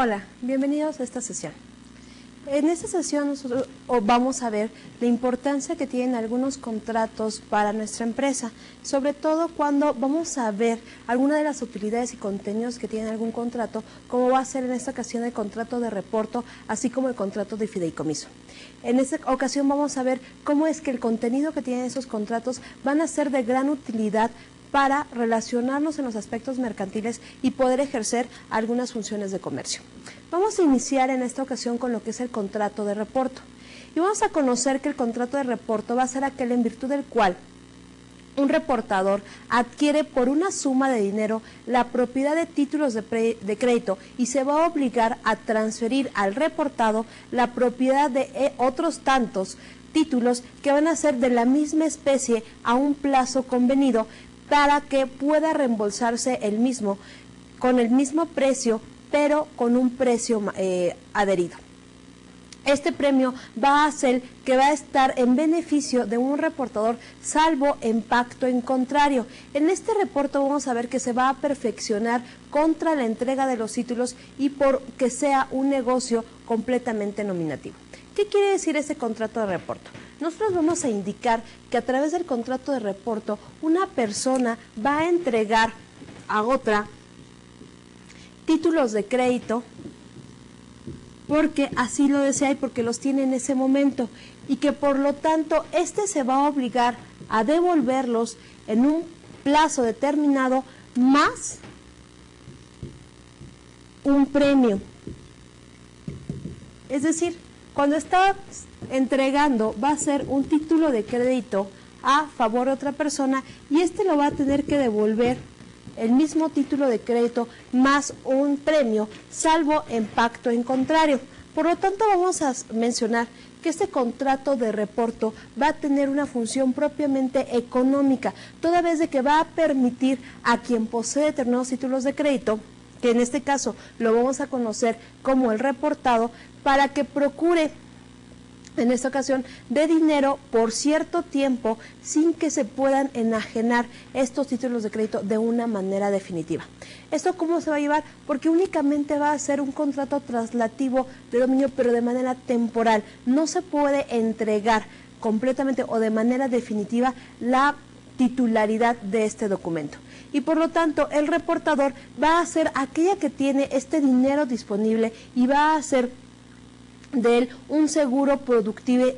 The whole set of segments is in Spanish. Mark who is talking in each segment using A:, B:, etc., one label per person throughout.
A: Hola, bienvenidos a esta sesión. En esta sesión nosotros vamos a ver la importancia que tienen algunos contratos para nuestra empresa, sobre todo cuando vamos a ver algunas de las utilidades y contenidos que tiene algún contrato, como va a ser en esta ocasión el contrato de reporto, así como el contrato de fideicomiso. En esta ocasión vamos a ver cómo es que el contenido que tienen esos contratos van a ser de gran utilidad para relacionarnos en los aspectos mercantiles y poder ejercer algunas funciones de comercio. Vamos a iniciar en esta ocasión con lo que es el contrato de reporto. Y vamos a conocer que el contrato de reporto va a ser aquel en virtud del cual un reportador adquiere por una suma de dinero la propiedad de títulos de crédito y se va a obligar a transferir al reportado la propiedad de otros tantos títulos que van a ser de la misma especie a un plazo convenido, para que pueda reembolsarse el mismo con el mismo precio, pero con un precio adherido. Este premio va a ser que va a estar en beneficio de un reportador, salvo en pacto en contrario. En este reporte vamos a ver que se va a perfeccionar contra la entrega de los títulos y por que sea un negocio completamente nominativo. ¿Qué quiere decir ese contrato de reporto? Nosotros vamos a indicar que a través del contrato de reporto una persona va a entregar a otra títulos de crédito porque así lo desea y porque los tiene en ese momento, y que por lo tanto este se va a obligar a devolverlos en un plazo determinado más un premio. Es decir, cuando está entregando va a ser un título de crédito a favor de otra persona y este lo va a tener que devolver el mismo título de crédito más un premio, salvo en pacto en contrario. Por lo tanto, vamos a mencionar que este contrato de reporto va a tener una función propiamente económica, toda vez de que va a permitir a quien posee determinados títulos de crédito, que en este caso lo vamos a conocer como el reportado, para que procure en esta ocasión de dinero por cierto tiempo sin que se puedan enajenar estos títulos de crédito de una manera definitiva. ¿Esto cómo se va a llevar? Porque únicamente va a ser un contrato traslativo de dominio, pero de manera temporal. No se puede entregar completamente o de manera definitiva la titularidad de este documento. Y por lo tanto el reportador va a ser aquella que tiene este dinero disponible y va a hacer de él un seguro productible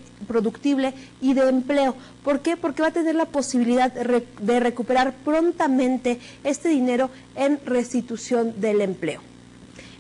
A: y de empleo. ¿Por qué? Porque va a tener la posibilidad de recuperar prontamente este dinero en restitución del empleo.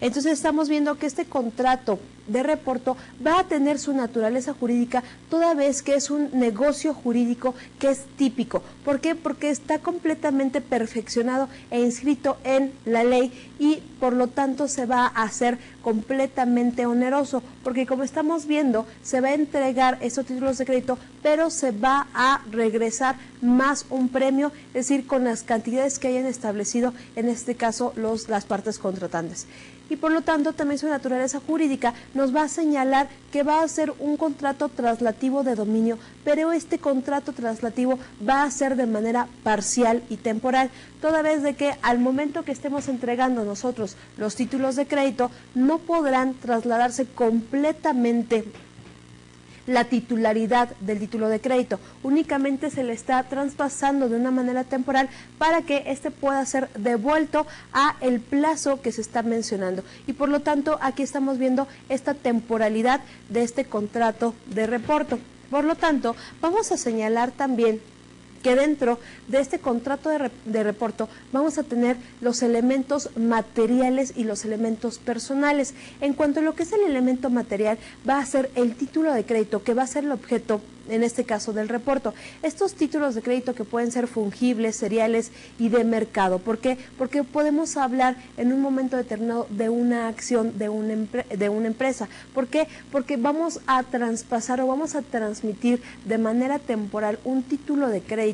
A: Entonces estamos viendo que este contrato de reporto va a tener su naturaleza jurídica toda vez que es un negocio jurídico que es típico. ¿Por qué? Porque está completamente perfeccionado e inscrito en la ley y por lo tanto se va a hacer completamente oneroso, porque como estamos viendo se va a entregar esos títulos de crédito, pero se va a regresar más un premio, es decir, con las cantidades que hayan establecido en este caso las partes contratantes. Y por lo tanto también su naturaleza jurídica nos va a señalar que va a ser un contrato traslativo de dominio, pero este contrato traslativo va a ser de manera parcial y temporal, toda vez de que al momento que estemos entregando nosotros los títulos de crédito no podrán trasladarse completamente la titularidad del título de crédito, únicamente se le está traspasando de una manera temporal para que este pueda ser devuelto a el plazo que se está mencionando, y por lo tanto aquí estamos viendo esta temporalidad de este contrato de reporto. Por lo tanto, vamos a señalar también que dentro de este contrato de reporto vamos a tener los elementos materiales y los elementos personales. En cuanto a lo que es el elemento material, va a ser el título de crédito, que va a ser el objeto, en este caso, del reporto. Estos títulos de crédito que pueden ser fungibles, seriales y de mercado. ¿Por qué? Porque podemos hablar en un momento determinado de una acción de una empresa. ¿Por qué? Porque vamos a traspasar o vamos a transmitir de manera temporal un título de crédito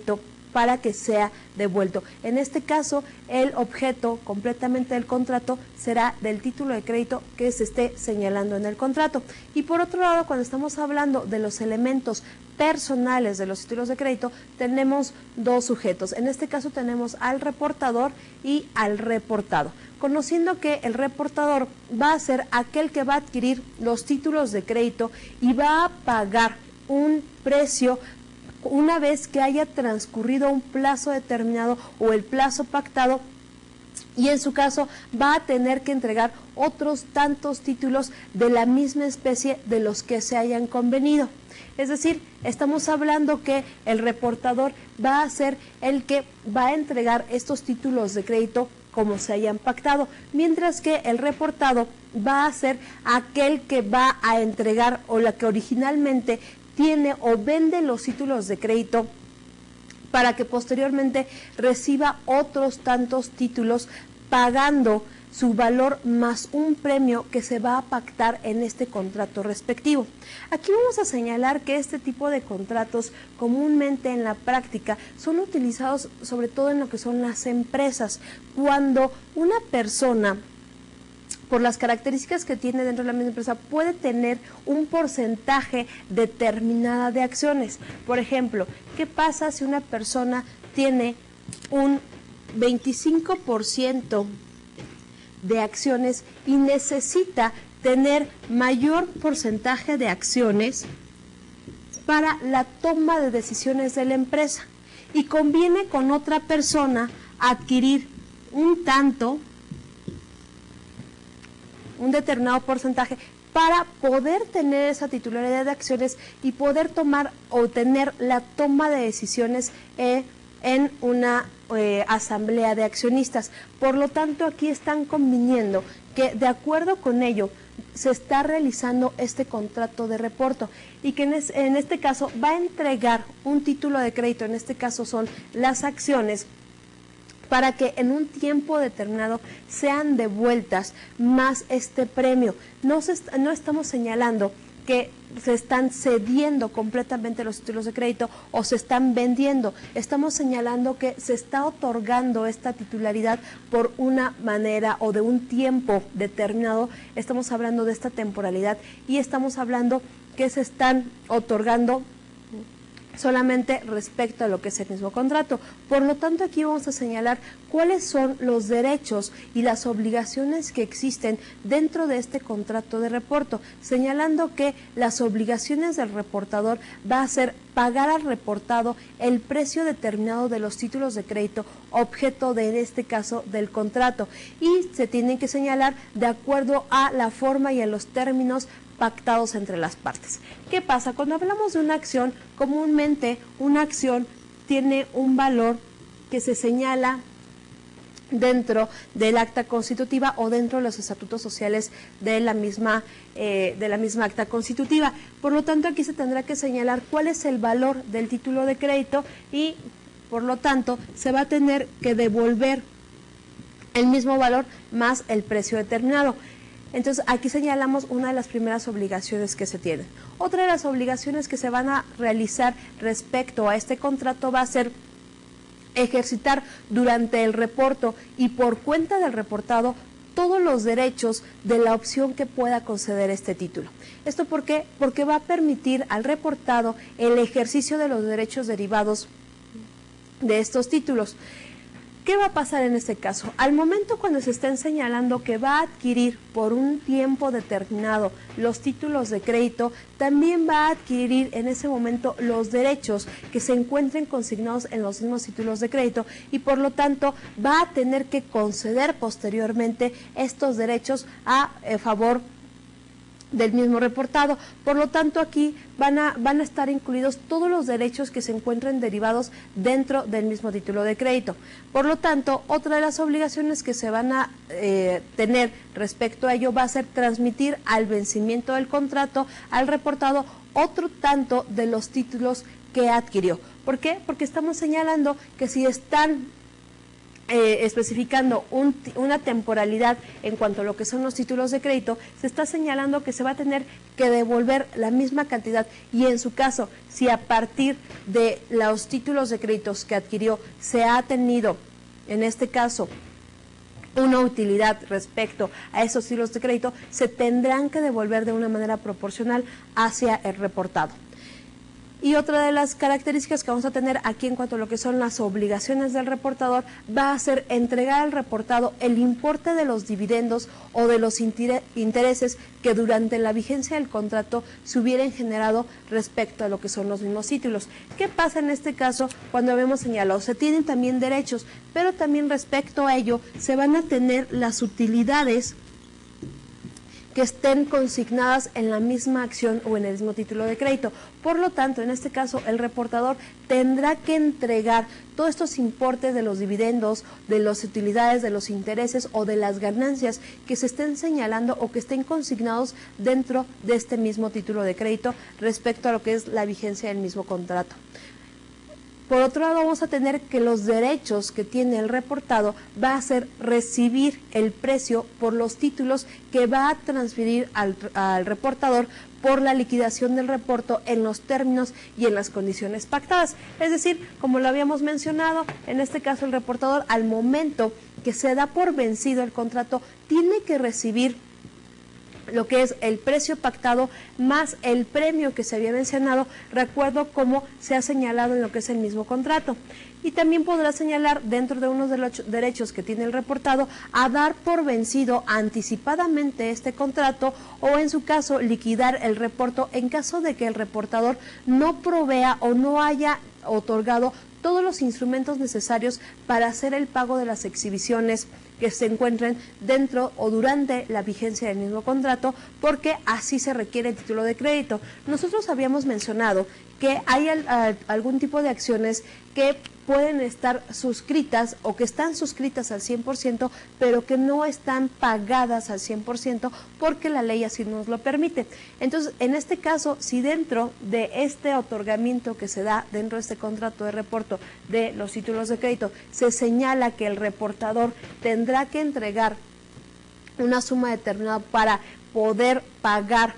A: para que sea devuelto. En este caso, el objeto completamente del contrato será del título de crédito que se esté señalando en el contrato. Y por otro lado, cuando estamos hablando de los elementos personales de los títulos de crédito, tenemos dos sujetos. En este caso tenemos al reportador y al reportado. Conociendo que el reportador va a ser aquel que va a adquirir los títulos de crédito y va a pagar un precio una vez que haya transcurrido un plazo determinado o el plazo pactado, y en su caso va a tener que entregar otros tantos títulos de la misma especie de los que se hayan convenido. Es decir, estamos hablando que el reportador va a ser el que va a entregar estos títulos de crédito como se hayan pactado, mientras que el reportado va a ser aquel que va a entregar o la que originalmente tiene o vende los títulos de crédito para que posteriormente reciba otros tantos títulos pagando su valor más un premio que se va a pactar en este contrato respectivo. Aquí vamos a señalar que este tipo de contratos comúnmente en la práctica son utilizados sobre todo en lo que son las empresas, cuando una persona, por las características que tiene dentro de la misma empresa, puede tener un porcentaje determinado de acciones. Por ejemplo, ¿qué pasa si una persona tiene un 25% de acciones y necesita tener mayor porcentaje de acciones para la toma de decisiones de la empresa y conviene con otra persona adquirir un determinado porcentaje para poder tener esa titularidad de acciones y poder tomar o tener la toma de decisiones en una asamblea de accionistas? Por lo tanto, aquí están conviniendo que de acuerdo con ello se está realizando este contrato de reporto y que en este caso va a entregar un título de crédito, en este caso son las acciones, para que en un tiempo determinado sean devueltas más este premio. No estamos señalando que se están cediendo completamente los títulos de crédito o se están vendiendo. Estamos señalando que se está otorgando esta titularidad por una manera o de un tiempo determinado. Estamos hablando de esta temporalidad y estamos hablando que se están otorgando solamente respecto a lo que es el mismo contrato. Por lo tanto, aquí vamos a señalar cuáles son los derechos y las obligaciones que existen dentro de este contrato de reporto, señalando que las obligaciones del reportador va a ser pagar al reportado el precio determinado de los títulos de crédito objeto de, en este caso, del contrato, y se tienen que señalar de acuerdo a la forma y a los términos pactados entre las partes. ¿Qué pasa? Cuando hablamos de una acción, comúnmente una acción tiene un valor que se señala dentro del acta constitutiva o dentro de los estatutos sociales de la misma acta constitutiva. Por lo tanto, aquí se tendrá que señalar cuál es el valor del título de crédito y, por lo tanto, se va a tener que devolver el mismo valor más el precio determinado. Entonces, aquí señalamos una de las primeras obligaciones que se tienen. Otra de las obligaciones que se van a realizar respecto a este contrato va a ser ejercitar durante el reporto y por cuenta del reportado todos los derechos de la opción que pueda conceder este título. ¿Esto por qué? Porque va a permitir al reportado el ejercicio de los derechos derivados de estos títulos. ¿Qué va a pasar en este caso? Al momento cuando se estén señalando que va a adquirir por un tiempo determinado los títulos de crédito, también va a adquirir en ese momento los derechos que se encuentren consignados en los mismos títulos de crédito y por lo tanto va a tener que conceder posteriormente estos derechos a favor del mismo reportado. Por lo tanto, aquí van a estar incluidos todos los derechos que se encuentren derivados dentro del mismo título de crédito. Por lo tanto, otra de las obligaciones que se van a tener respecto a ello va a ser transmitir al vencimiento del contrato al reportado otro tanto de los títulos que adquirió. ¿Por qué? Porque estamos señalando que si están especificando una temporalidad en cuanto a lo que son los títulos de crédito, se está señalando que se va a tener que devolver la misma cantidad, y en su caso, si a partir de los títulos de créditos que adquirió se ha tenido, en este caso, una utilidad respecto a esos títulos de crédito, se tendrán que devolver de una manera proporcional hacia el reportado. Y otra de las características que vamos a tener aquí en cuanto a lo que son las obligaciones del reportador va a ser entregar al reportado el importe de los dividendos o de los intereses que durante la vigencia del contrato se hubieran generado respecto a lo que son los mismos títulos. ¿Qué pasa en este caso cuando habíamos señalado? Se tienen también derechos, pero también respecto a ello se van a tener las utilidades que estén consignadas en la misma acción o en el mismo título de crédito. Por lo tanto, en este caso, el reportador tendrá que entregar todos estos importes de los dividendos, de las utilidades, de los intereses o de las ganancias que se estén señalando o que estén consignados dentro de este mismo título de crédito respecto a lo que es la vigencia del mismo contrato. Por otro lado, vamos a tener que los derechos que tiene el reportado va a ser recibir el precio por los títulos que va a transferir al reportador por la liquidación del reporto en los términos y en las condiciones pactadas. Es decir, como lo habíamos mencionado, en este caso el reportador, al momento que se da por vencido el contrato, tiene que recibir lo que es el precio pactado más el premio que se había mencionado, recuerdo cómo se ha señalado en lo que es el mismo contrato. Y también podrá señalar dentro de unos de los derechos que tiene el reportado a dar por vencido anticipadamente este contrato o en su caso liquidar el reporto en caso de que el reportador no provea o no haya otorgado todos los instrumentos necesarios para hacer el pago de las exhibiciones que se encuentren dentro o durante la vigencia del mismo contrato, porque así se requiere el título de crédito. Nosotros habíamos mencionado que hay algún tipo de acciones que pueden estar suscritas o que están suscritas al 100%, pero que no están pagadas al 100% porque la ley así nos lo permite. Entonces, en este caso, si dentro de este otorgamiento que se da dentro de este contrato de reporto de los títulos de crédito, se señala que el reportador tendrá que entregar una suma determinada para poder pagar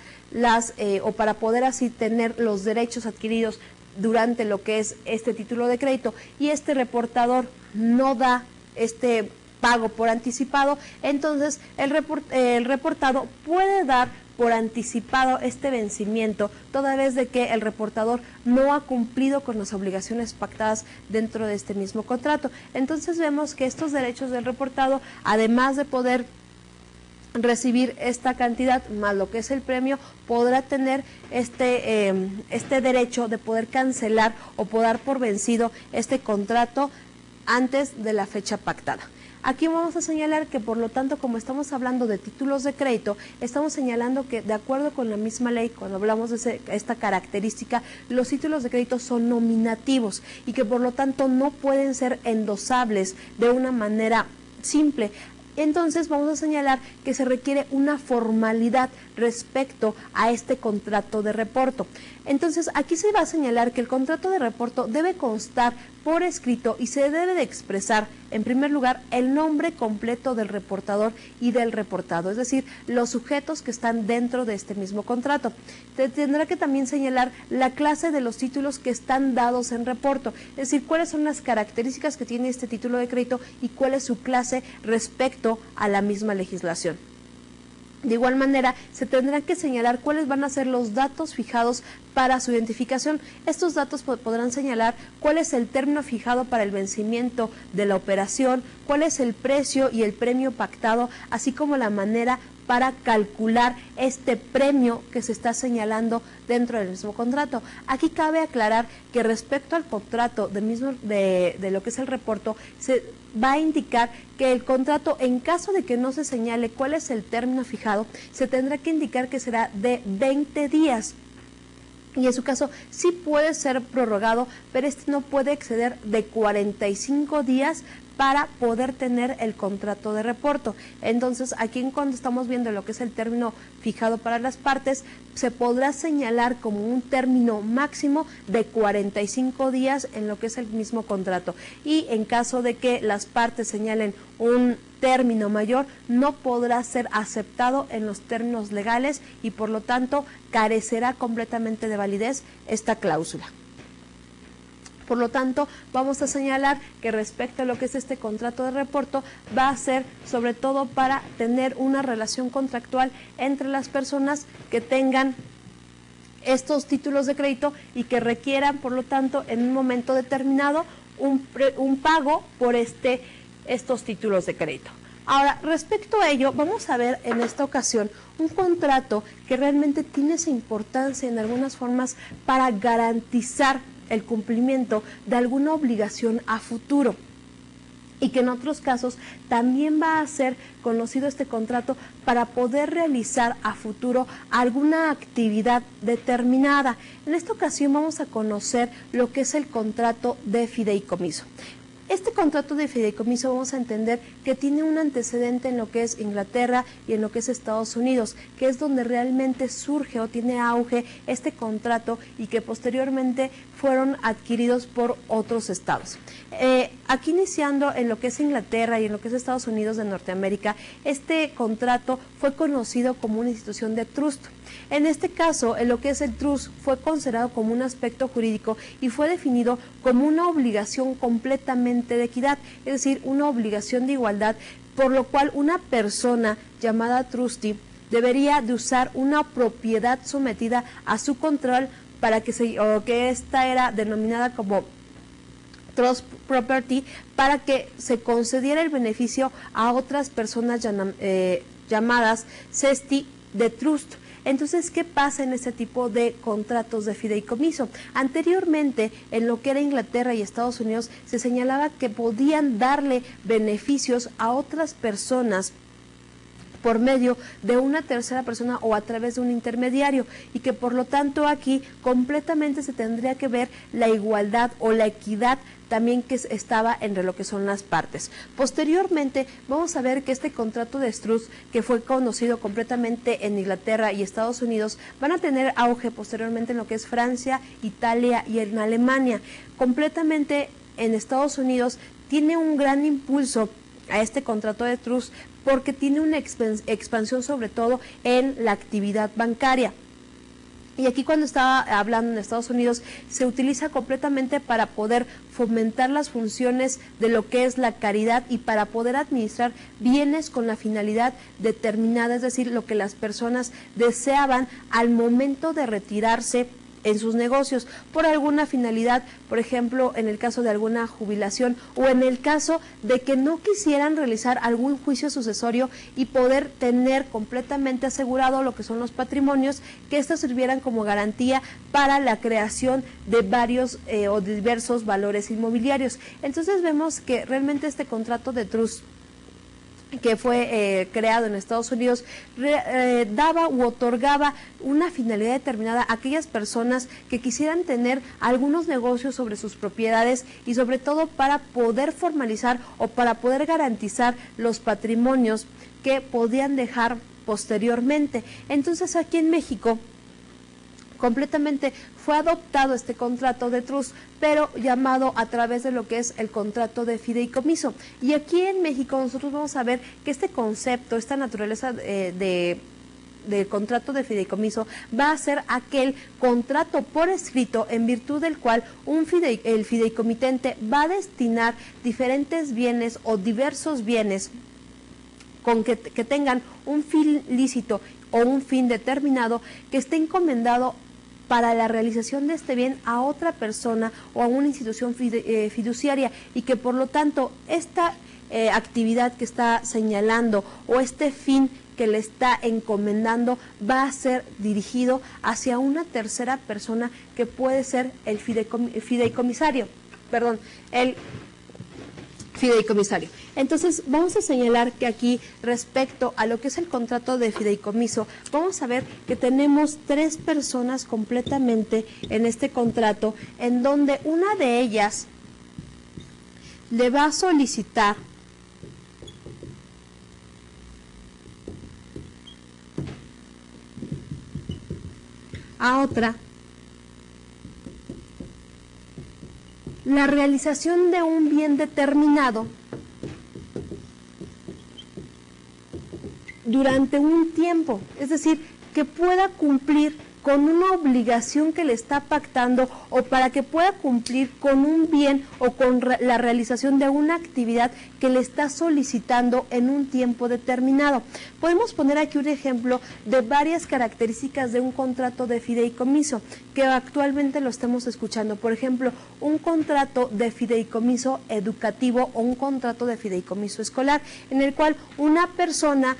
A: o para poder así tener los derechos adquiridos durante lo que es este título de crédito, y este reportador no da este pago por anticipado, entonces el reportado puede dar por anticipado este vencimiento, toda vez de que el reportador no ha cumplido con las obligaciones pactadas dentro de este mismo contrato. Entonces vemos que estos derechos del reportado, además de poder recibir esta cantidad más lo que es el premio, podrá tener este derecho de poder cancelar o poder dar por vencido este contrato antes de la fecha pactada. Aquí vamos a señalar que, por lo tanto, como estamos hablando de títulos de crédito, estamos señalando que, de acuerdo con la misma ley, cuando hablamos de esta característica, los títulos de crédito son nominativos y que, por lo tanto, no pueden ser endosables de una manera simple. Entonces vamos a señalar que se requiere una formalidad respecto a este contrato de reporto. Entonces aquí se va a señalar que el contrato de reporto debe constar por escrito y se debe de expresar, en primer lugar, el nombre completo del reportador y del reportado, es decir, los sujetos que están dentro de este mismo contrato. Tendrá que también señalar la clase de los títulos que están dados en reporto, es decir, cuáles son las características que tiene este título de crédito y cuál es su clase respecto a la misma legislación. De igual manera, se tendrán que señalar cuáles van a ser los datos fijados para su identificación. Estos datos podrán señalar cuál es el término fijado para el vencimiento de la operación, cuál es el precio y el premio pactado, así como la manera para calcular este premio que se está señalando dentro del mismo contrato. Aquí cabe aclarar que respecto al contrato de lo que es el reporto, se va a indicar que el contrato, en caso de que no se señale cuál es el término fijado, se tendrá que indicar que será de 20 días. Y en su caso sí puede ser prorrogado, pero este no puede exceder de 45 días para poder tener el contrato de reporto. Entonces, aquí cuando estamos viendo lo que es el término fijado para las partes, se podrá señalar como un término máximo de 45 días en lo que es el mismo contrato. Y en caso de que las partes señalen un término mayor, no podrá ser aceptado en los términos legales y por lo tanto carecerá completamente de validez esta cláusula. Por lo tanto, vamos a señalar que respecto a lo que es este contrato de reporto, va a ser sobre todo para tener una relación contractual entre las personas que tengan estos títulos de crédito y que requieran, por lo tanto, en un momento determinado, un pago por estos títulos de crédito. Ahora, respecto a ello, vamos a ver en esta ocasión un contrato que realmente tiene esa importancia en algunas formas para garantizar el cumplimiento de alguna obligación a futuro y que en otros casos también va a ser conocido este contrato para poder realizar a futuro alguna actividad determinada. En esta ocasión vamos a conocer lo que es el contrato de fideicomiso. Este contrato de fideicomiso vamos a entender que tiene un antecedente en lo que es Inglaterra y en lo que es Estados Unidos, que es donde realmente surge o tiene auge este contrato y que posteriormente fueron adquiridos por otros estados. Aquí iniciando en lo que es Inglaterra y en lo que es Estados Unidos de Norteamérica, este contrato fue conocido como una institución de trust. En este caso, en lo que es el trust fue considerado como un aspecto jurídico y fue definido como una obligación completamente de equidad, es decir, una obligación de igualdad, por lo cual una persona llamada trustee debería de usar una propiedad sometida a su control para que esta era denominada como trust property, para que se concediera el beneficio a otras personas llamadas cesti de trust. Entonces, ¿qué pasa en este tipo de contratos de fideicomiso? Anteriormente, en lo que era Inglaterra y Estados Unidos, se señalaba que podían darle beneficios a otras personas por medio de una tercera persona o a través de un intermediario y que por lo tanto aquí completamente se tendría que ver la igualdad o la equidad también que estaba entre lo que son las partes. Posteriormente vamos a ver que este contrato de trust, que fue conocido completamente en Inglaterra y Estados Unidos, van a tener auge posteriormente en lo que es Francia, Italia y en Alemania. Completamente en Estados Unidos tiene un gran impulso a este contrato de trust porque tiene una expansión sobre todo en la actividad bancaria. Y aquí cuando estaba hablando en Estados Unidos, se utiliza completamente para poder fomentar las funciones de lo que es la caridad y para poder administrar bienes con la finalidad determinada, es decir, lo que las personas deseaban al momento de retirarse en sus negocios por alguna finalidad, por ejemplo, en el caso de alguna jubilación o en el caso de que no quisieran realizar algún juicio sucesorio y poder tener completamente asegurado lo que son los patrimonios, que estos sirvieran como garantía para la creación de varios o diversos valores inmobiliarios. Entonces vemos que realmente este contrato de trust que fue creado en Estados Unidos, daba u otorgaba una finalidad determinada a aquellas personas que quisieran tener algunos negocios sobre sus propiedades y sobre todo para poder formalizar o para poder garantizar los patrimonios que podían dejar posteriormente. Entonces aquí en México completamente fue adoptado este contrato de trust, pero llamado a través de lo que es el contrato de fideicomiso. Y aquí en México nosotros vamos a ver que este concepto, esta naturaleza de contrato de fideicomiso va a ser aquel contrato por escrito en virtud del cual el fideicomitente va a destinar diferentes bienes o diversos bienes con que tengan un fin lícito o un fin determinado que esté encomendado para la realización de este bien a otra persona o a una institución fiduciaria y que por lo tanto esta actividad que está señalando o este fin que le está encomendando va a ser dirigido hacia una tercera persona que puede ser el fideicomisario. Entonces vamos a señalar que aquí respecto a lo que es el contrato de fideicomiso, vamos a ver que tenemos 3 personas completamente en este contrato, en donde una de ellas le va a solicitar a otra la realización de un bien determinado durante un tiempo, es decir, que pueda cumplir con una obligación que le está pactando o para que pueda cumplir con un bien o con la realización de una actividad que le está solicitando en un tiempo determinado. Podemos poner aquí un ejemplo de varias características de un contrato de fideicomiso que actualmente lo estamos escuchando. Por ejemplo, un contrato de fideicomiso educativo o un contrato de fideicomiso escolar, en el cual una persona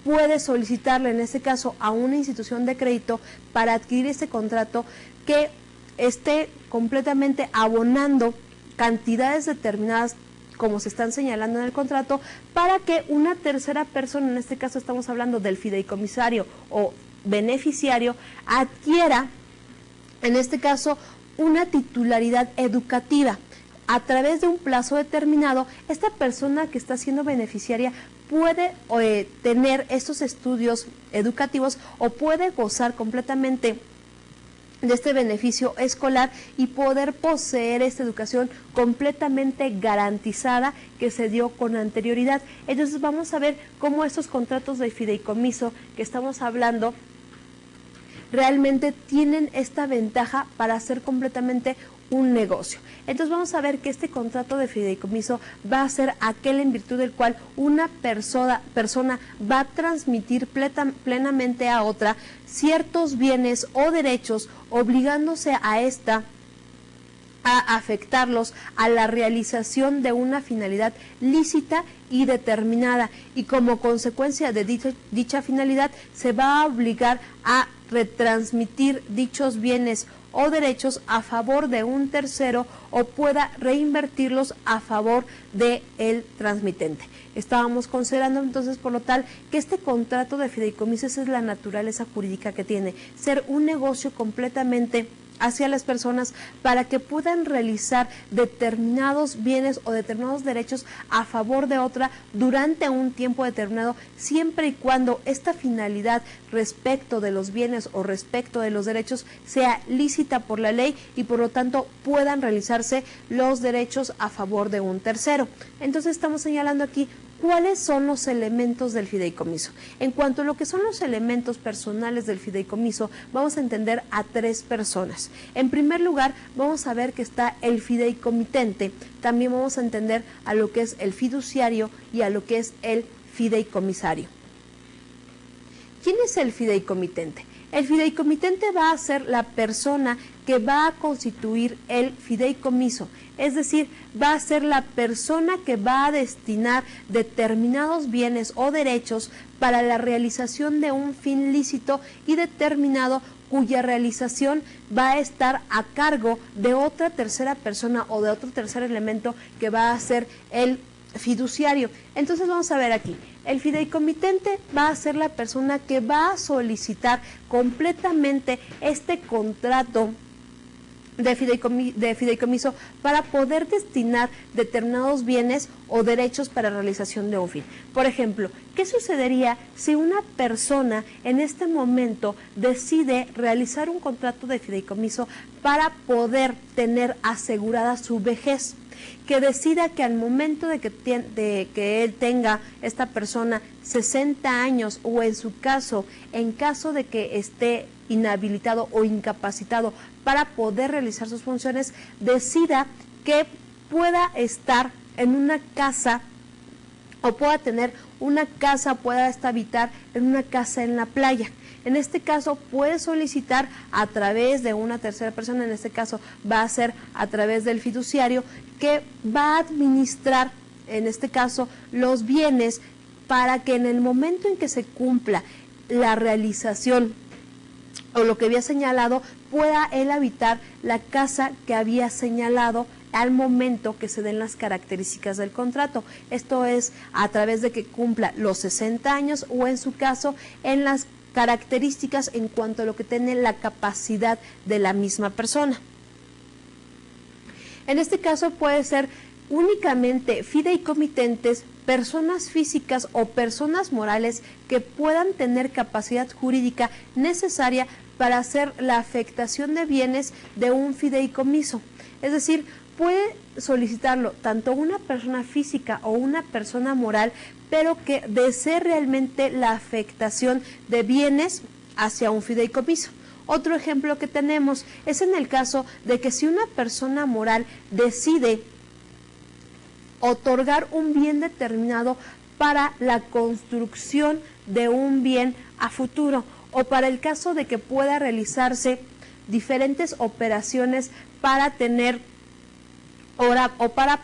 A: puede solicitarle, en este caso, a una institución de crédito para adquirir ese contrato que esté completamente abonando cantidades determinadas como se están señalando en el contrato, para que una tercera persona, en este caso estamos hablando del fideicomisario o beneficiario, adquiera, en este caso, una titularidad educativa. A través de un plazo determinado, esta persona que está siendo beneficiaria puede tener estos estudios educativos o puede gozar completamente de este beneficio escolar y poder poseer esta educación completamente garantizada que se dio con anterioridad. Entonces vamos a ver cómo estos contratos de fideicomiso que estamos hablando realmente tienen esta ventaja para hacer completamente un negocio. Entonces vamos a ver que este contrato de fideicomiso va a ser aquel en virtud del cual una persona va a transmitir plenamente a otra ciertos bienes o derechos, obligándose a esta a afectarlos a la realización de una finalidad lícita y determinada, y como consecuencia de dicha finalidad se va a obligar a retransmitir dichos bienes o derechos a favor de un tercero o pueda reinvertirlos a favor del transmitente. Estábamos considerando entonces, por lo tal, que este contrato de fideicomiso es la naturaleza jurídica que tiene, ser un negocio completamente hacia las personas para que puedan realizar determinados bienes o determinados derechos a favor de otra durante un tiempo determinado, siempre y cuando esta finalidad respecto de los bienes o respecto de los derechos sea lícita por la ley y por lo tanto puedan realizarse los derechos a favor de un tercero. Entonces estamos señalando aquí ¿cuáles son los elementos del fideicomiso? En cuanto a lo que son los elementos personales del fideicomiso, vamos a entender a tres personas. En primer lugar, vamos a ver que está el fideicomitente. También vamos a entender a lo que es el fiduciario y a lo que es el fideicomisario. ¿Quién es el fideicomitente? El fideicomitente va a ser la persona que va a constituir el fideicomiso, es decir, va a ser la persona que va a destinar determinados bienes o derechos para la realización de un fin lícito y determinado cuya realización va a estar a cargo de otra tercera persona o de otro tercer elemento que va a ser el fiduciario. Entonces vamos a ver aquí. El fideicomitente va a ser la persona que va a solicitar completamente este contrato de fideicomiso para poder destinar determinados bienes o derechos para la realización de un fin. Por ejemplo, ¿qué sucedería si una persona en este momento decide realizar un contrato de fideicomiso para poder tener asegurada su vejez? Que decida que al momento de que él tenga, esta persona, 60 años o en su caso, en caso de que esté inhabilitado o incapacitado para poder realizar sus funciones, decida que pueda estar en una casa o pueda tener una casa, pueda habitar en una casa en la playa. En este caso puede solicitar a través de una tercera persona, en este caso va a ser a través del fiduciario, que va a administrar, en este caso, los bienes para que en el momento en que se cumpla la realización o lo que había señalado, pueda él habitar la casa que había señalado al momento que se den las características del contrato. Esto es a través de que cumpla los 60 años o en su caso en las características en cuanto a lo que tiene la capacidad de la misma persona. En este caso puede ser únicamente fideicomitentes, personas físicas o personas morales que puedan tener capacidad jurídica necesaria para hacer la afectación de bienes de un fideicomiso. Es decir, puede solicitarlo tanto una persona física o una persona moral, pero que desee realmente la afectación de bienes hacia un fideicomiso. Otro ejemplo que tenemos es en el caso de que si una persona moral decide otorgar un bien determinado para la construcción de un bien a futuro, o para el caso de que pueda realizarse diferentes operaciones para tener o para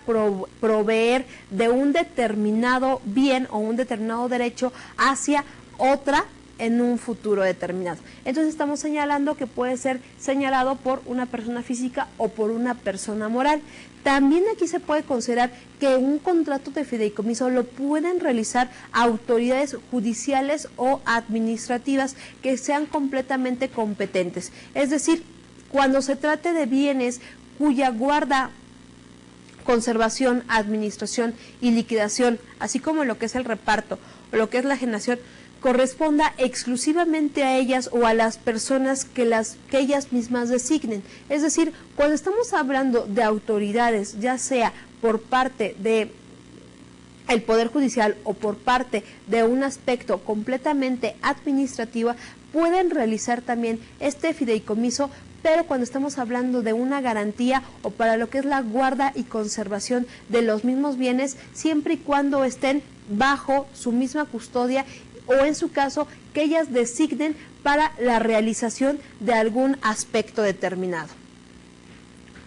A: proveer de un determinado bien o un determinado derecho hacia otra en un futuro determinado. Entonces estamos señalando que puede ser señalado por una persona física o por una persona moral. También aquí se puede considerar que un contrato de fideicomiso lo pueden realizar autoridades judiciales o administrativas que sean completamente competentes. Es decir, cuando se trate de bienes cuya guarda, conservación, administración y liquidación, así como lo que es el reparto o lo que es la generación, corresponda exclusivamente a ellas o a las personas que ellas mismas designen. Es decir, cuando estamos hablando de autoridades, ya sea por parte de el Poder Judicial o por parte de un aspecto completamente administrativo, pueden realizar también este fideicomiso, pero cuando estamos hablando de una garantía o para lo que es la guarda y conservación de los mismos bienes, siempre y cuando estén bajo su misma custodia o en su caso que ellas designen para la realización de algún aspecto determinado.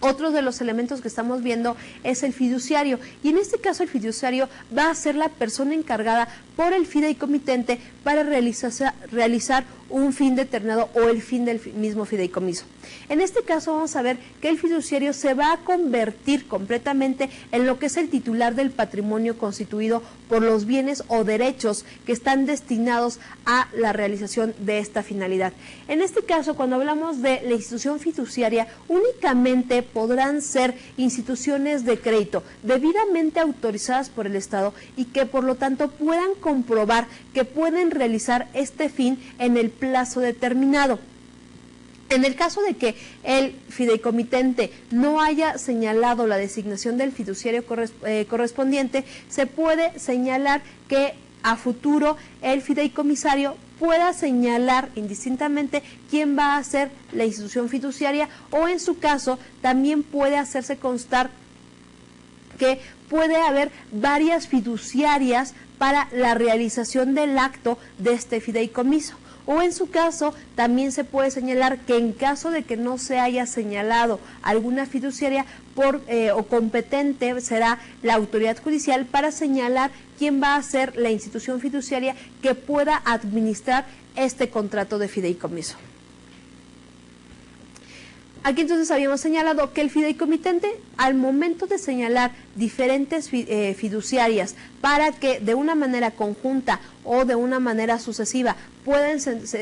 A: Otro de los elementos que estamos viendo es el fiduciario, y en este caso el fiduciario va a ser la persona encargada por el fideicomitente para realizar un fin determinado o el fin del mismo fideicomiso. En este caso vamos a ver que el fiduciario se va a convertir completamente en lo que es el titular del patrimonio constituido por los bienes o derechos que están destinados a la realización de esta finalidad. En este caso, cuando hablamos de la institución fiduciaria, únicamente podrán ser instituciones de crédito debidamente autorizadas por el Estado y que por lo tanto puedan comprobar que pueden realizar este fin en el plazo determinado. En el caso de que el fideicomitente no haya señalado la designación del fiduciario correspondiente, se puede señalar que a futuro el fideicomisario pueda señalar indistintamente quién va a ser la institución fiduciaria, o en su caso también puede hacerse constar que puede haber varias fiduciarias para la realización del acto de este fideicomiso. O en su caso, también se puede señalar que en caso de que no se haya señalado alguna fiduciaria o competente, será la autoridad judicial para señalar quién va a ser la institución fiduciaria que pueda administrar este contrato de fideicomiso. Aquí entonces habíamos señalado que el fideicomitente, al momento de señalar diferentes fiduciarias para que de una manera conjunta o de una manera sucesiva pueden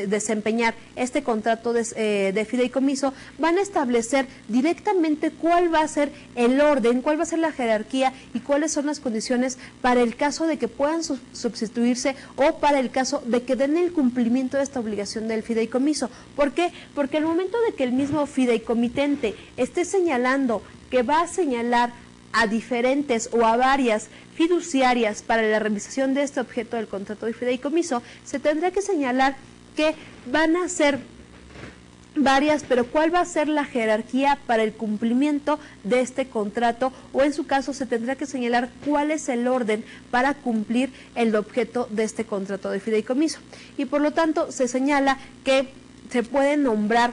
A: desempeñar este contrato de fideicomiso, van a establecer directamente cuál va a ser el orden, cuál va a ser la jerarquía y cuáles son las condiciones para el caso de que puedan sustituirse o para el caso de que den el cumplimiento de esta obligación del fideicomiso. ¿Por qué? Porque al momento de que el mismo fideicomitente esté señalando que va a señalar a diferentes o a varias fiduciarias para la realización de este objeto del contrato de fideicomiso, se tendrá que señalar que van a ser varias, pero cuál va a ser la jerarquía para el cumplimiento de este contrato, o en su caso se tendrá que señalar cuál es el orden para cumplir el objeto de este contrato de fideicomiso. Y por lo tanto se señala que se puede nombrar,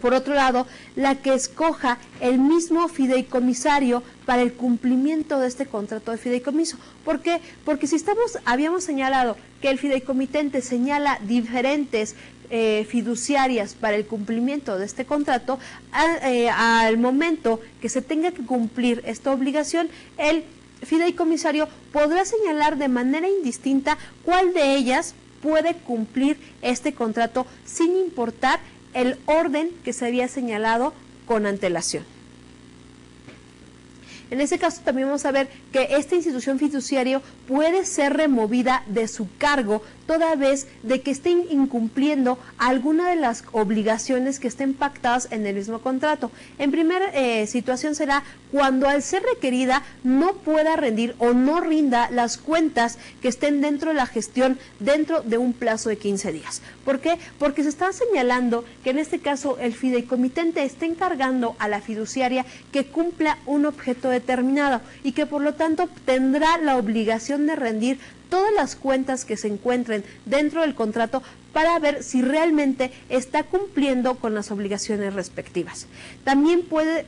A: por otro lado, la que escoja el mismo fideicomisario para el cumplimiento de este contrato de fideicomiso. ¿Por qué? Porque si habíamos señalado que el fideicomitente señala diferentes fiduciarias para el cumplimiento de este contrato, al momento que se tenga que cumplir esta obligación, el fideicomisario podrá señalar de manera indistinta cuál de ellas puede cumplir este contrato sin importar el orden que se había señalado con antelación. En ese caso también vamos a ver que esta institución fiduciaria puede ser removida de su cargo toda vez de que esté incumpliendo alguna de las obligaciones que estén pactadas en el mismo contrato. En primera situación será cuando al ser requerida no pueda rendir o no rinda las cuentas que estén dentro de la gestión dentro de un plazo de 15 días. ¿Por qué? Porque se está señalando que en este caso el fideicomitente está encargando a la fiduciaria que cumpla un objeto determinado y que por lo tanto tendrá la obligación de rendir todas las cuentas que se encuentren dentro del contrato para ver si realmente está cumpliendo con las obligaciones respectivas. También puede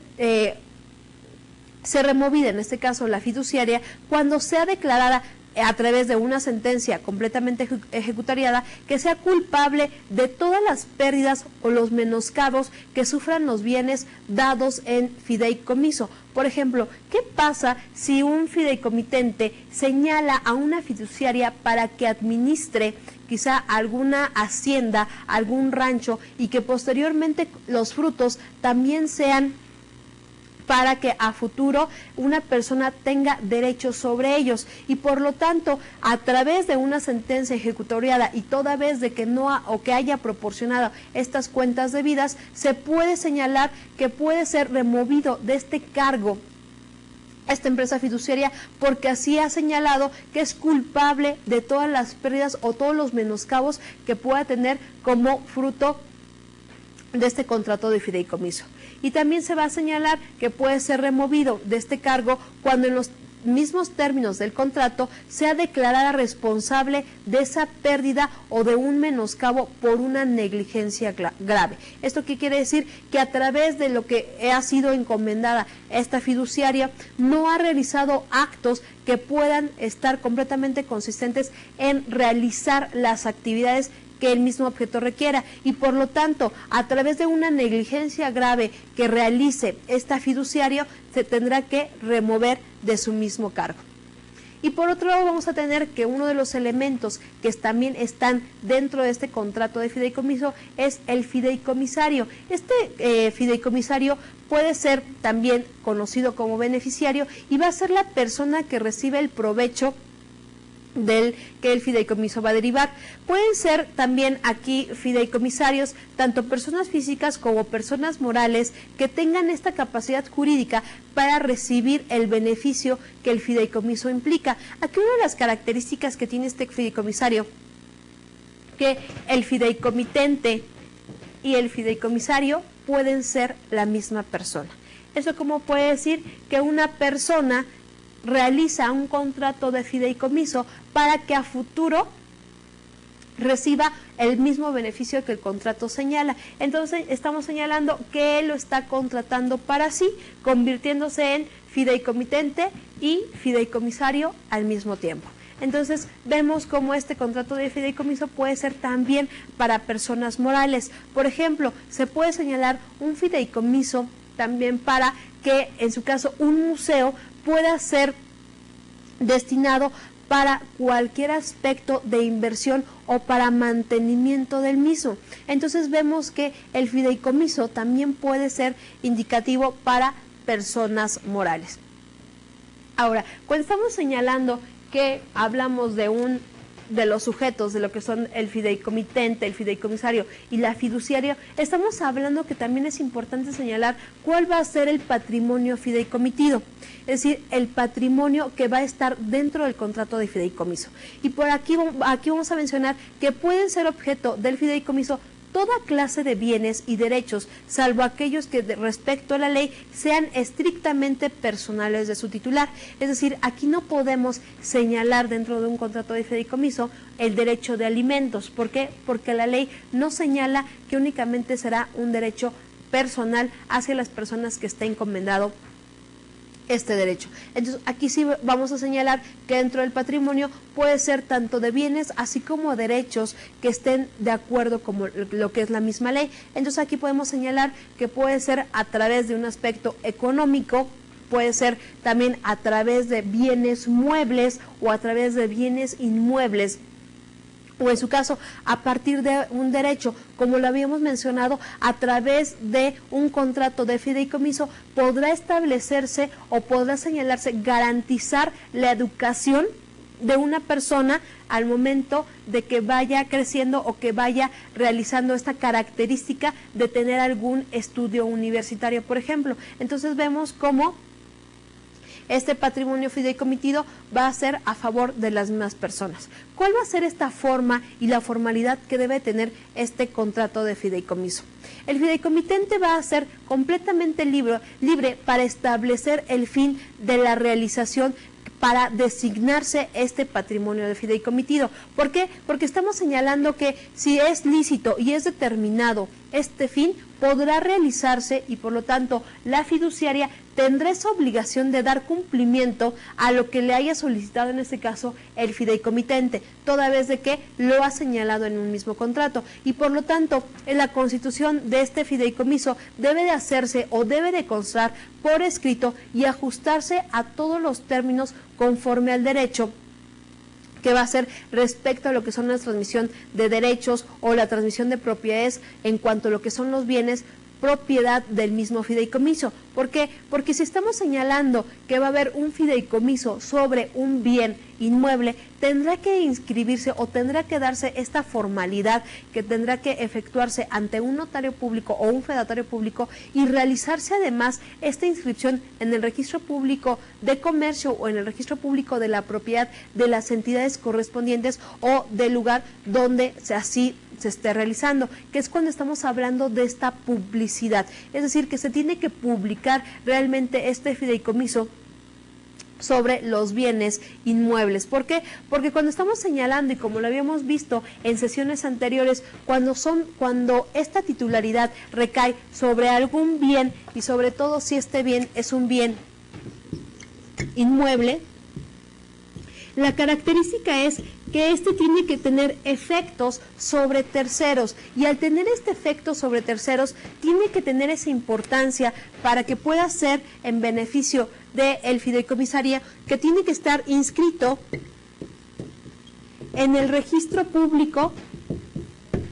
A: ser removida, en este caso la fiduciaria, cuando sea declarada a través de una sentencia completamente ejecutariada que sea culpable de todas las pérdidas o los menoscabos que sufran los bienes dados en fideicomiso. Por ejemplo, ¿qué pasa si un fideicomitente señala a una fiduciaria para que administre quizá alguna hacienda, algún rancho y que posteriormente los frutos también sean para que a futuro una persona tenga derechos sobre ellos y por lo tanto a través de una sentencia ejecutoriada y toda vez de que que haya proporcionado estas cuentas debidas, se puede señalar que puede ser removido de este cargo esta empresa fiduciaria porque así ha señalado que es culpable de todas las pérdidas o todos los menoscabos que pueda tener como fruto de este contrato de fideicomiso. Y también se va a señalar que puede ser removido de este cargo cuando en los mismos términos del contrato sea declarada responsable de esa pérdida o de un menoscabo por una negligencia grave. ¿Esto qué quiere decir? Que a través de lo que ha sido encomendada esta fiduciaria no ha realizado actos que puedan estar completamente consistentes en realizar las actividades que el mismo objeto requiera y por lo tanto a través de una negligencia grave que realice esta fiduciaria se tendrá que remover de su mismo cargo. Y por otro lado vamos a tener que uno de los elementos que también están dentro de este contrato de fideicomiso es el fideicomisario. Este fideicomisario puede ser también conocido como beneficiario y va a ser la persona que recibe el provecho del que el fideicomiso va a derivar. Pueden ser también aquí fideicomisarios tanto personas físicas como personas morales que tengan esta capacidad jurídica para recibir el beneficio que el fideicomiso implica. Aquí una de las características que tiene este fideicomisario, que el fideicomitente y el fideicomisario pueden ser la misma persona. Eso como puede decir que una persona realiza un contrato de fideicomiso para que a futuro reciba el mismo beneficio que el contrato señala. Entonces estamos señalando que él lo está contratando para sí, convirtiéndose en fideicomitente y fideicomisario al mismo tiempo. Entonces vemos cómo este contrato de fideicomiso puede ser también para personas morales. Por ejemplo, se puede señalar un fideicomiso también para que en su caso un museo pueda ser destinado para cualquier aspecto de inversión o para mantenimiento del mismo. Entonces vemos que el fideicomiso también puede ser indicativo para personas morales. Ahora, cuando estamos señalando que hablamos de los sujetos, de lo que son el fideicomitente, el fideicomisario y la fiduciaria, estamos hablando que también es importante señalar cuál va a ser el patrimonio fideicomitido, es decir, el patrimonio que va a estar dentro del contrato de fideicomiso. Y por aquí vamos a mencionar que pueden ser objeto del fideicomiso toda clase de bienes y derechos, salvo aquellos que respecto a la ley sean estrictamente personales de su titular. Es decir, aquí no podemos señalar dentro de un contrato de fideicomiso el derecho de alimentos. ¿Por qué? Porque la ley no señala que únicamente será un derecho personal hacia las personas que está encomendado este derecho. Entonces aquí sí vamos a señalar que dentro del patrimonio puede ser tanto de bienes así como derechos que estén de acuerdo con lo que es la misma ley. Entonces aquí podemos señalar que puede ser a través de un aspecto económico, puede ser también a través de bienes muebles o a través de bienes inmuebles o en su caso, a partir de un derecho, como lo habíamos mencionado, a través de un contrato de fideicomiso, podrá establecerse o podrá señalarse, garantizar la educación de una persona al momento de que vaya creciendo o que vaya realizando esta característica de tener algún estudio universitario, por ejemplo. Entonces vemos cómo este patrimonio fideicomitido va a ser a favor de las mismas personas. ¿Cuál va a ser esta forma y la formalidad que debe tener este contrato de fideicomiso? El fideicomitente va a ser completamente libre para establecer el fin de la realización para designarse este patrimonio de fideicomitido. ¿Por qué? Porque estamos señalando que si es lícito y es determinado este fin, podrá realizarse y por lo tanto la fiduciaria tendrá esa obligación de dar cumplimiento a lo que le haya solicitado en este caso el fideicomitente, toda vez de que lo ha señalado en un mismo contrato y por lo tanto en la constitución de este fideicomiso debe de hacerse o debe de constar por escrito y ajustarse a todos los términos conforme al derecho que va a ser respecto a lo que son la transmisión de derechos o la transmisión de propiedades en cuanto a lo que son los bienes propiedad del mismo fideicomiso. ¿Por qué? Porque si estamos señalando que va a haber un fideicomiso sobre un bien inmueble, tendrá que inscribirse o tendrá que darse esta formalidad que tendrá que efectuarse ante un notario público o un fedatario público y realizarse además esta inscripción en el registro público de comercio o en el registro público de la propiedad de las entidades correspondientes o del lugar donde así se esté realizando, que es cuando estamos hablando de esta publicidad, es decir, que se tiene que publicar realmente este fideicomiso sobre los bienes inmuebles. ¿Por qué? Porque cuando estamos señalando, y como lo habíamos visto en sesiones anteriores, cuando esta titularidad recae sobre algún bien, y sobre todo si este bien es un bien inmueble, la característica es que este tiene que tener efectos sobre terceros y al tener este efecto sobre terceros tiene que tener esa importancia para que pueda ser en beneficio del fideicomisario, que tiene que estar inscrito en el registro público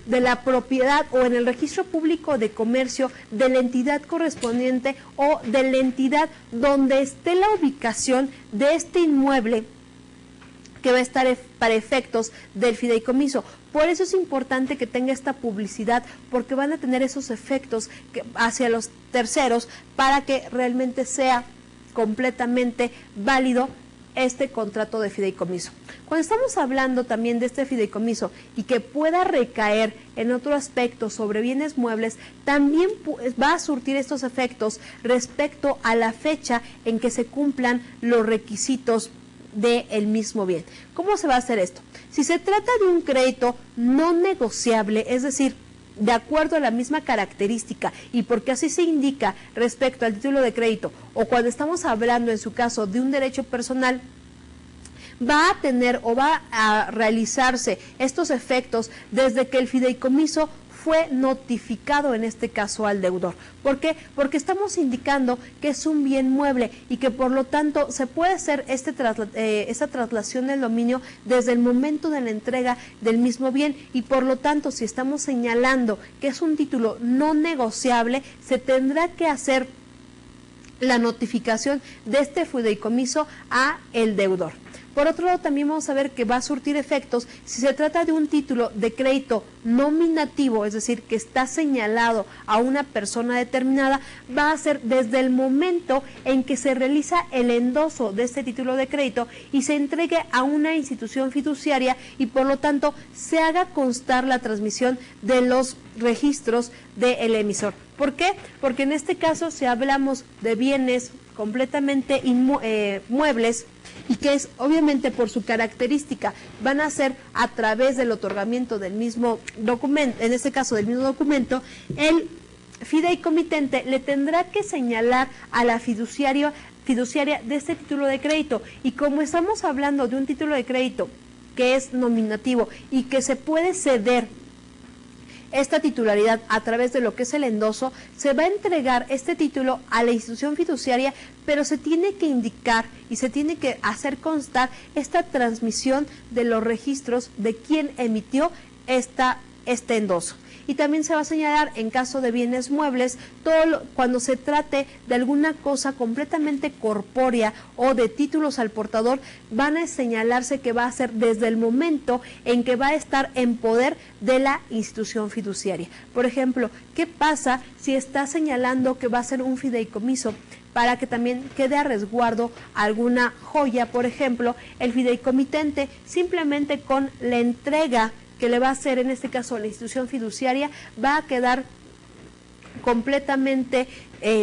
A: de la propiedad o en el registro público de comercio de la entidad correspondiente o de la entidad donde esté la ubicación de este inmueble que va a estar para efectos del fideicomiso. Por eso es importante que tenga esta publicidad, porque van a tener esos efectos hacia los terceros para que realmente sea completamente válido este contrato de fideicomiso. Cuando estamos hablando también de este fideicomiso y que pueda recaer en otro aspecto sobre bienes muebles, también va a surtir estos efectos respecto a la fecha en que se cumplan los requisitos del mismo bien. ¿Cómo se va a hacer esto? Si se trata de un crédito no negociable, es decir, de acuerdo a la misma característica y porque así se indica respecto al título de crédito, o cuando estamos hablando en su caso de un derecho personal, va a tener o va a realizarse estos efectos desde que el fideicomiso fue notificado en este caso al deudor. ¿Por qué? Porque estamos indicando que es un bien mueble y que por lo tanto se puede hacer esta traslación del dominio desde el momento de la entrega del mismo bien y por lo tanto si estamos señalando que es un título no negociable, se tendrá que hacer la notificación de este fideicomiso a el deudor. Por otro lado, también vamos a ver que va a surtir efectos si se trata de un título de crédito nominativo, es decir, que está señalado a una persona determinada, va a ser desde el momento en que se realiza el endoso de este título de crédito y se entregue a una institución fiduciaria y por lo tanto se haga constar la transmisión de los registros del emisor. ¿Por qué? Porque en este caso, si hablamos de bienes completamente muebles, y que es obviamente por su característica van a ser a través del otorgamiento del mismo documento, en este caso del mismo documento, el fideicomitente le tendrá que señalar a la fiduciaria de este título de crédito y como estamos hablando de un título de crédito que es nominativo y que se puede ceder esta titularidad a través de lo que es el endoso, se va a entregar este título a la institución fiduciaria, pero se tiene que indicar y se tiene que hacer constar esta transmisión de los registros de quien emitió este endoso. Y también se va a señalar en caso de bienes muebles, cuando se trate de alguna cosa completamente corpórea o de títulos al portador, van a señalarse que va a ser desde el momento en que va a estar en poder de la institución fiduciaria. Por ejemplo, ¿qué pasa si está señalando que va a ser un fideicomiso? Para que también quede a resguardo alguna joya, por ejemplo, el fideicomitente simplemente con la entrega que le va a hacer, en este caso, la institución fiduciaria, va a quedar completamente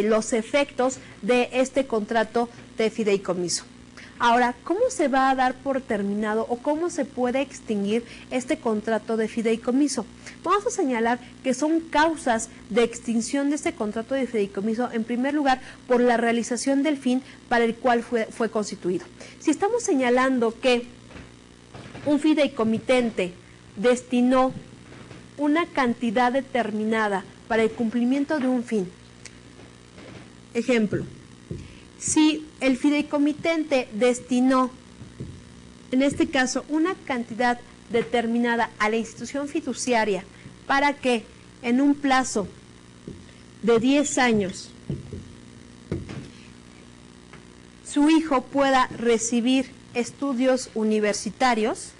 A: los efectos de este contrato de fideicomiso. Ahora, ¿cómo se va a dar por terminado o cómo se puede extinguir este contrato de fideicomiso? Vamos a señalar que son causas de extinción de este contrato de fideicomiso, en primer lugar, por la realización del fin para el cual fue constituido. Si estamos señalando que un fideicomitente destinó una cantidad determinada para el cumplimiento de un fin. Ejemplo, si el fideicomitente destinó, en este caso, una cantidad determinada a la institución fiduciaria para que en un plazo de 10 años su hijo pueda recibir estudios universitarios,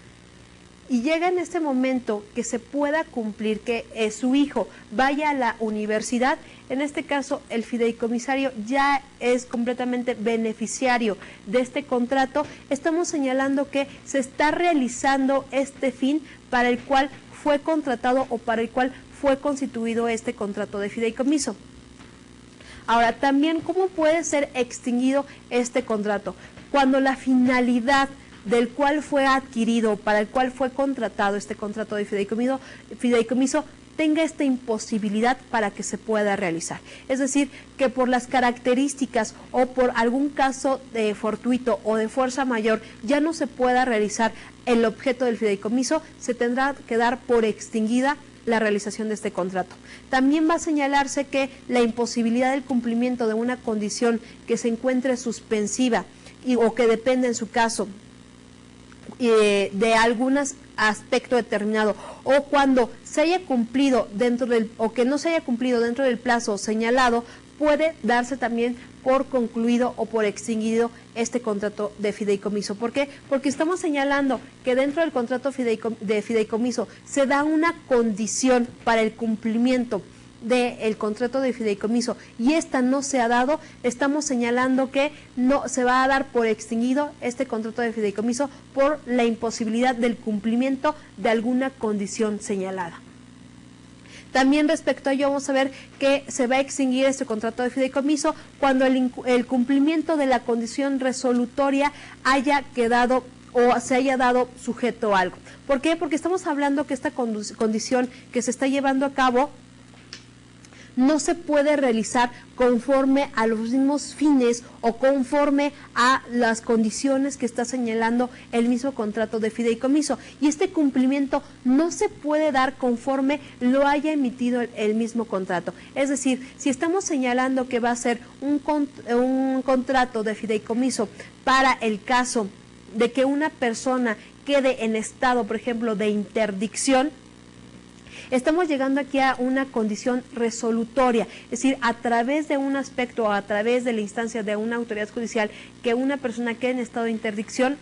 A: y llega en este momento que se pueda cumplir que su hijo vaya a la universidad, en este caso el fideicomisario ya es completamente beneficiario de este contrato, estamos señalando que se está realizando este fin para el cual fue contratado o para el cual fue constituido este contrato de fideicomiso. Ahora, también, ¿cómo puede ser extinguido este contrato? Cuando la finalidad del cual fue adquirido, para el cual fue contratado este contrato de fideicomiso, tenga esta imposibilidad para que se pueda realizar. Es decir, que por las características o por algún caso de fortuito o de fuerza mayor ya no se pueda realizar el objeto del fideicomiso, se tendrá que dar por extinguida la realización de este contrato. También va a señalarse que la imposibilidad del cumplimiento de una condición que se encuentre suspensiva o que depende en su caso de algún aspecto determinado, o cuando se haya cumplido o que no se haya cumplido dentro del plazo señalado, puede darse también por concluido o por extinguido este contrato de fideicomiso. ¿Por qué? Porque estamos señalando que dentro del contrato de fideicomiso se da una condición para el cumplimiento del contrato de fideicomiso y esta no se ha dado, estamos señalando que no se va a dar por extinguido este contrato de fideicomiso por la imposibilidad del cumplimiento de alguna condición señalada. También respecto a ello vamos a ver que se va a extinguir este contrato de fideicomiso cuando el cumplimiento de la condición resolutoria haya quedado o se haya dado sujeto a algo. ¿Por qué? Porque estamos hablando que esta condición que se está llevando a cabo no se puede realizar conforme a los mismos fines o conforme a las condiciones que está señalando el mismo contrato de fideicomiso. Y este cumplimiento no se puede dar conforme lo haya emitido el mismo contrato. Es decir, si estamos señalando que va a ser un contrato de fideicomiso para el caso de que una persona quede en estado, por ejemplo, de interdicción, estamos llegando aquí a una condición resolutoria, es decir, a través de un aspecto o a través de la instancia de una autoridad judicial que una persona quede en estado de interdicción,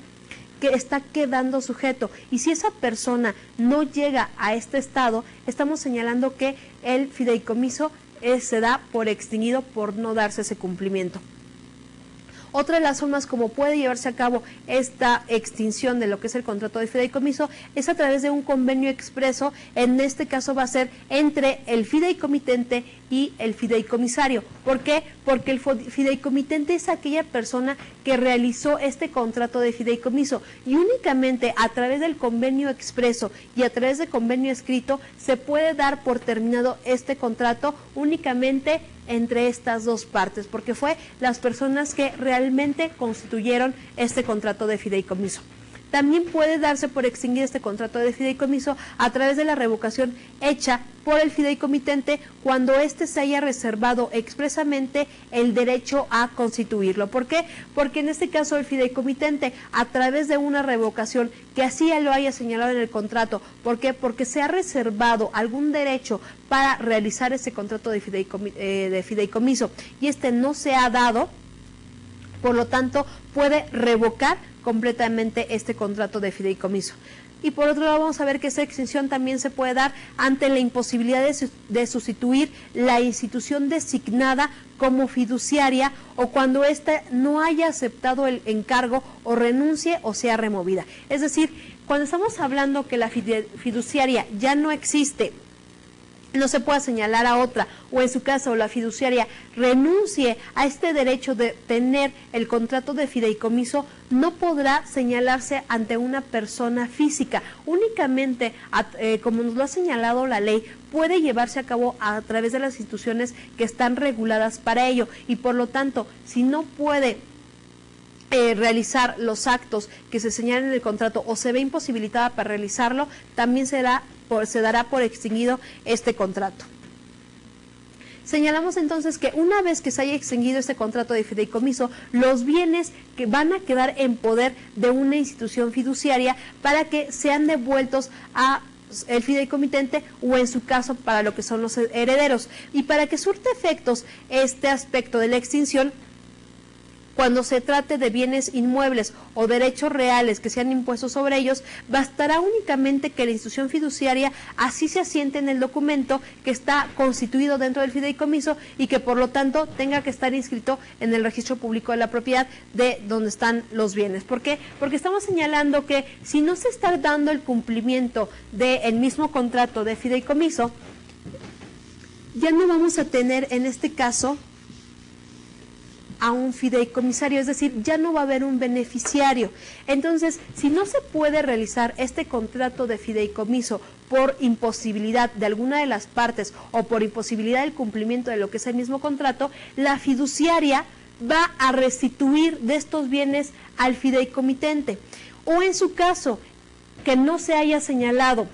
A: que está quedando sujeto. Y si esa persona no llega a este estado, estamos señalando que el fideicomiso se da por extinguido por no darse ese cumplimiento. Otra de las formas como puede llevarse a cabo esta extinción de lo que es el contrato de fideicomiso es a través de un convenio expreso. En este caso va a ser entre el fideicomitente y el fideicomisario. ¿Por qué? Porque el fideicomitente es aquella persona que realizó este contrato de fideicomiso y únicamente a través del convenio expreso y a través del convenio escrito se puede dar por terminado este contrato únicamente entre estas dos partes, porque fue las personas que realmente constituyeron este contrato de fideicomiso. también puede darse por extinguir este contrato de fideicomiso a través de la revocación hecha por el fideicomitente cuando éste se haya reservado expresamente el derecho a constituirlo. ¿Por qué? Porque en este caso el fideicomitente, a través de una revocación que así lo haya señalado en el contrato, ¿por qué? Porque se ha reservado algún derecho para realizar ese contrato de fideicomiso y este no se ha dado, por lo tanto puede revocar completamente este contrato de fideicomiso. Y por otro lado vamos a ver que esa extinción también se puede dar ante la imposibilidad de sustituir la institución designada como fiduciaria o cuando ésta no haya aceptado el encargo o renuncie o sea removida. Es decir, cuando estamos hablando que la fiduciaria ya no existe, no se pueda señalar a otra, o en su caso la fiduciaria renuncie a este derecho de tener el contrato de fideicomiso, no podrá señalarse ante una persona física. Únicamente, como nos lo ha señalado la ley, puede llevarse a cabo a través de las instituciones que están reguladas para ello, y por lo tanto, si no puede realizar los actos que se señalan en el contrato o se ve imposibilitada para realizarlo, también se dará por extinguido este contrato. Señalamos entonces que una vez que se haya extinguido este contrato de fideicomiso, los bienes que van a quedar en poder de una institución fiduciaria para que sean devueltos a el fideicomitente o en su caso para lo que son los herederos. Y para que surte efectos este aspecto de la extinción, cuando se trate de bienes inmuebles o derechos reales que sean impuestos sobre ellos, bastará únicamente que la institución fiduciaria así se asiente en el documento que está constituido dentro del fideicomiso y que por lo tanto tenga que estar inscrito en el registro público de la propiedad de donde están los bienes. ¿Por qué? Porque estamos señalando que si no se está dando el cumplimiento del mismo contrato de fideicomiso, ya no vamos a tener en este caso a un fideicomisario, es decir, ya no va a haber un beneficiario. Entonces, si no se puede realizar este contrato de fideicomiso por imposibilidad de alguna de las partes o por imposibilidad del cumplimiento de lo que es el mismo contrato, la fiduciaria va a restituir de estos bienes al fideicomitente. O en su caso, que no se haya señalado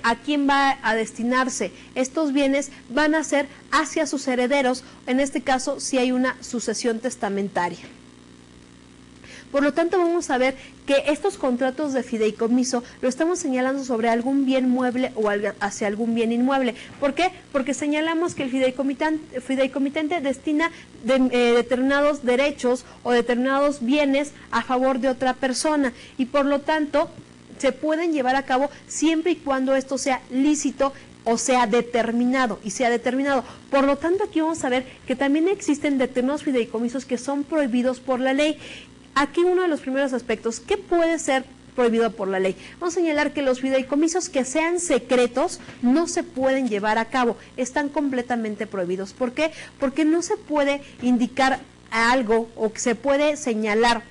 A: a quién va a destinarse estos bienes, van a ser hacia sus herederos, en este caso si hay una sucesión testamentaria. Por lo tanto, vamos a ver que estos contratos de fideicomiso lo estamos señalando sobre algún bien mueble o hacia algún bien inmueble. ¿Por qué? Porque señalamos que el fideicomitente destina determinados derechos o determinados bienes a favor de otra persona y por lo tanto se pueden llevar a cabo siempre y cuando esto sea lícito o sea determinado y sea determinado. Por lo tanto, aquí vamos a ver que también existen determinados fideicomisos que son prohibidos por la ley. Aquí uno de los primeros aspectos, ¿qué puede ser prohibido por la ley? Vamos a señalar que los fideicomisos que sean secretos no se pueden llevar a cabo, están completamente prohibidos. ¿Por qué? Porque no se puede indicar algo o se puede señalar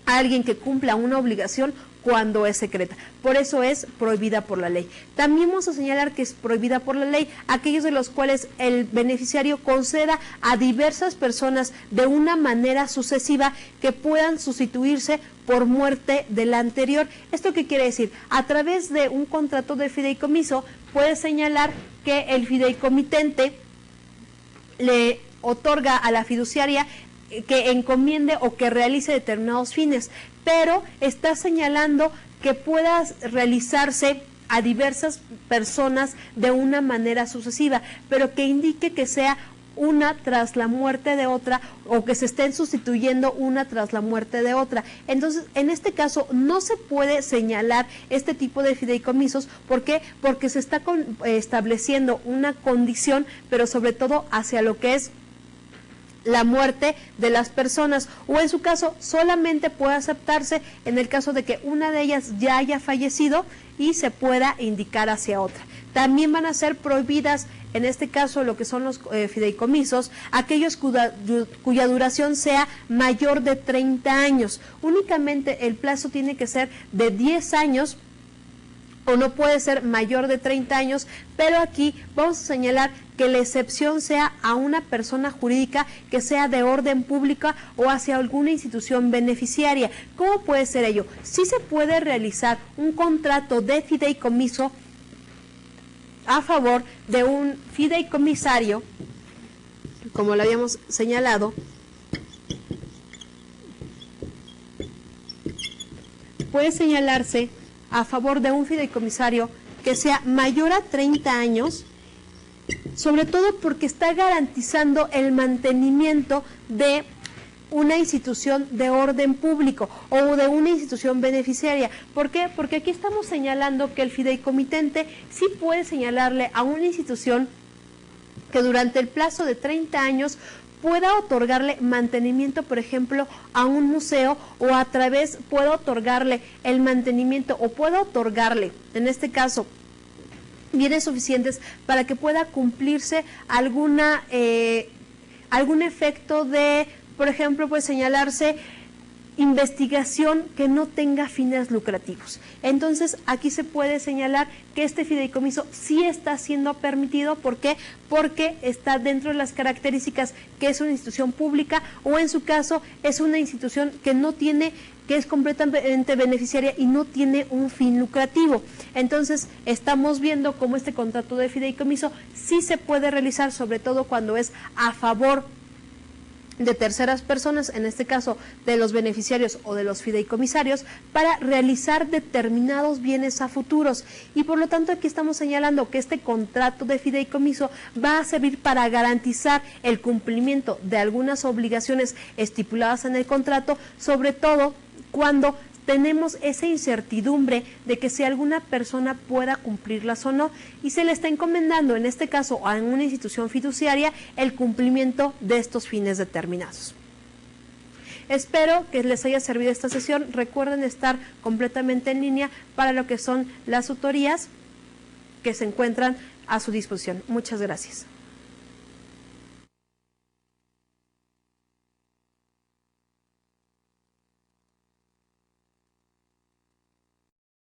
A: a alguien que cumpla una obligación cuando es secreta. Por eso es prohibida por la ley. También vamos a señalar que es prohibida por la ley aquellos de los cuales el beneficiario conceda a diversas personas de una manera sucesiva que puedan sustituirse por muerte del anterior. ¿Esto qué quiere decir? A través de un contrato de fideicomiso puede señalar que el fideicomitente le otorga a la fiduciaria que encomiende o que realice determinados fines, pero está señalando que pueda realizarse a diversas personas de una manera sucesiva, pero que indique que sea una tras la muerte de otra o que se estén sustituyendo una tras la muerte de otra. Entonces, en este caso no se puede señalar este tipo de fideicomisos. ¿Por qué? Porque se está estableciendo una condición, pero sobre todo hacia lo que es la muerte de las personas, o en su caso solamente puede aceptarse en el caso de que una de ellas ya haya fallecido y se pueda indicar hacia otra. También van a ser prohibidas, en este caso lo que son los fideicomisos, aquellos cuya duración sea mayor de 30 años. Únicamente el plazo tiene que ser de 10 años o no puede ser mayor de 30 años, pero aquí vamos a señalar que la excepción sea a una persona jurídica que sea de orden pública o hacia alguna institución beneficiaria. ¿Cómo puede ser ello? Sí se puede realizar un contrato de fideicomiso a favor de un fideicomisario, como lo habíamos señalado, puede señalarse a favor de un fideicomisario que sea mayor a 30 años, sobre todo porque está garantizando el mantenimiento de una institución de orden público o de una institución beneficiaria. ¿Por qué? Porque aquí estamos señalando que el fideicomitente sí puede señalarle a una institución que durante el plazo de 30 años pueda otorgarle mantenimiento, por ejemplo, a un museo, o a través pueda otorgarle el mantenimiento o pueda otorgarle, en este caso, bienes suficientes para que pueda cumplirse algún efecto de, por ejemplo, puede señalarse investigación que no tenga fines lucrativos. Entonces, aquí se puede señalar que este fideicomiso sí está siendo permitido. ¿Por qué? Porque está dentro de las características que es una institución pública, o en su caso es una institución que no tiene, que es completamente beneficiaria y no tiene un fin lucrativo. Entonces, estamos viendo cómo este contrato de fideicomiso sí se puede realizar, sobre todo cuando es a favor de terceras personas, en este caso de los beneficiarios o de los fideicomisarios, para realizar determinados bienes a futuros. Y por lo tanto aquí estamos señalando que este contrato de fideicomiso va a servir para garantizar el cumplimiento de algunas obligaciones estipuladas en el contrato, sobre todo cuando tenemos esa incertidumbre de que si alguna persona pueda cumplirlas o no, y se le está encomendando, en este caso a una institución fiduciaria, el cumplimiento de estos fines determinados. Espero que les haya servido esta sesión. Recuerden estar completamente en línea para lo que son las tutorías que se encuentran a su disposición. Muchas gracias.